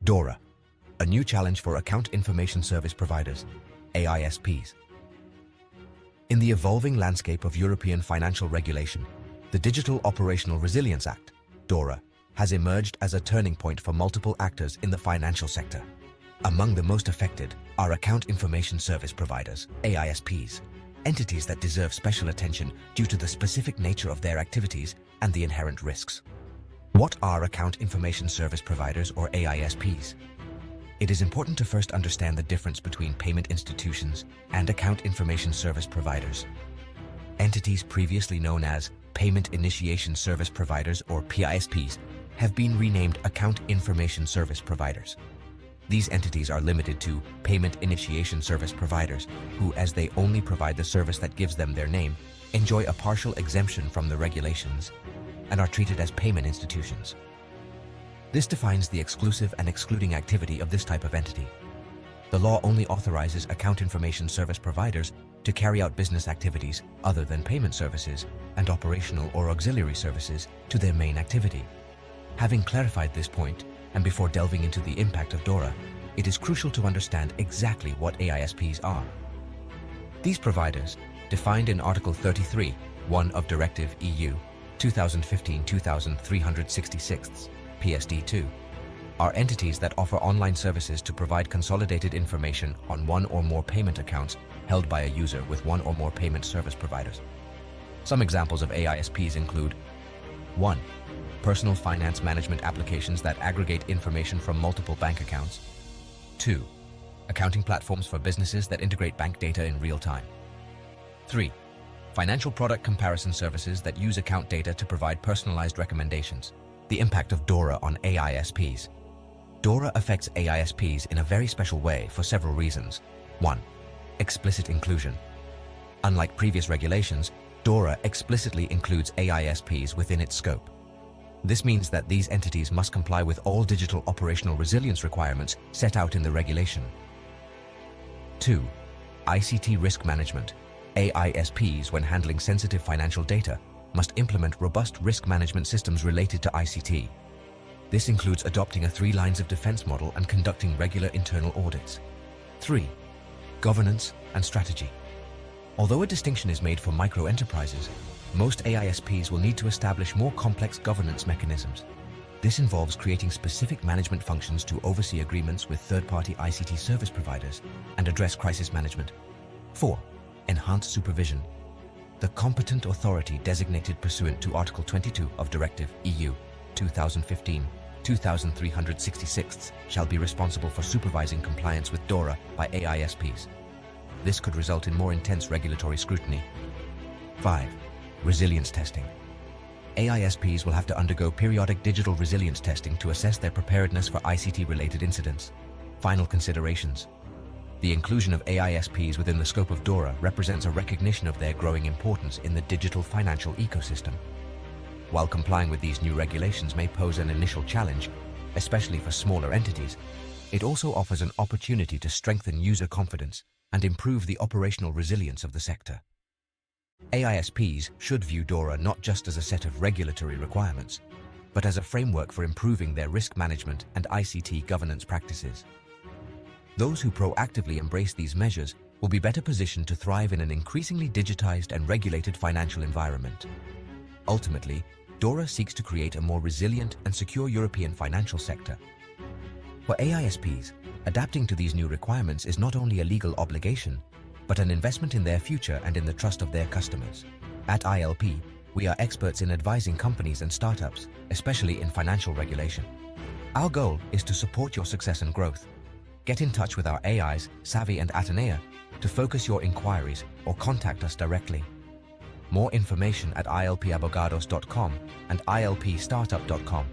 DORA, a new challenge for account information service providers, AISPs. In the evolving landscape of European financial regulation, the Digital Operational Resilience Act, DORA, has emerged as a turning point for multiple actors in the financial sector. Among the most affected are account information service providers, AISPs, entities that deserve special attention due to the specific nature of their activities and the inherent risks. What are account information service providers, or AISPs? It is important to first understand the difference between payment institutions and account information service providers. Entities previously known as Payment Initiation Service Providers, or PISPs, have been renamed Account Information Service Providers. These entities are limited to Payment Initiation Service Providers, who, as they only provide the service that gives them their name, enjoy a partial exemption from the regulations and are treated as payment institutions. This defines the exclusive and excluding activity of this type of entity. The law only authorizes account information service providers to carry out business activities other than payment services and operational or auxiliary services to their main activity. Having clarified this point, and before delving into the impact of DORA, it is crucial to understand exactly what AISPs are. These providers, defined in Article 33(1) of Directive EU 2015-2366, PSD2, are entities that offer online services to provide consolidated information on one or more payment accounts held by a user with one or more payment service providers. Some examples of AISPs include 1. Personal finance management applications that aggregate information from multiple bank accounts. 2. Accounting platforms for businesses that integrate bank data in real time. 3. Financial product comparison services that use account data to provide personalized recommendations. The impact of DORA on AISPs. DORA affects AISPs in a very special way for several reasons. 1. Explicit inclusion. Unlike previous regulations, DORA explicitly includes AISPs within its scope. This means that these entities must comply with all digital operational resilience requirements set out in the regulation. 2. ICT risk management. AISPs, when handling sensitive financial data, must implement robust risk management systems related to ICT. This includes adopting a 3 lines of defense model and conducting regular internal audits. 3. Governance and strategy. Although a distinction is made for micro-enterprises, most AISPs will need to establish more complex governance mechanisms. This involves creating specific management functions to oversee agreements with third-party ICT service providers and address crisis management. 4. Enhanced supervision. The competent authority designated pursuant to Article 22 of Directive EU 2015-2366 shall be responsible for supervising compliance with DORA by AISPs. This could result in more intense regulatory scrutiny. 5. Resilience testing. AISPs will have to undergo periodic digital resilience testing to assess their preparedness for ICT-related incidents. Final considerations. The inclusion of AISPs within the scope of DORA represents a recognition of their growing importance in the digital financial ecosystem. While complying with these new regulations may pose an initial challenge, especially for smaller entities, it also offers an opportunity to strengthen user confidence and improve the operational resilience of the sector. AISPs should view DORA not just as a set of regulatory requirements, but as a framework for improving their risk management and ICT governance practices. Those who proactively embrace these measures will be better positioned to thrive in an increasingly digitized and regulated financial environment. Ultimately, DORA seeks to create a more resilient and secure European financial sector. For AISPs, adapting to these new requirements is not only a legal obligation, but an investment in their future and in the trust of their customers. At ILP, we are experts in advising companies and startups, especially in financial regulation. Our goal is to support your success and growth. Get in touch with our AIs, Savvy and Atenea, to focus your inquiries or contact us directly. More information at ilpabogados.com and ilpstartup.com.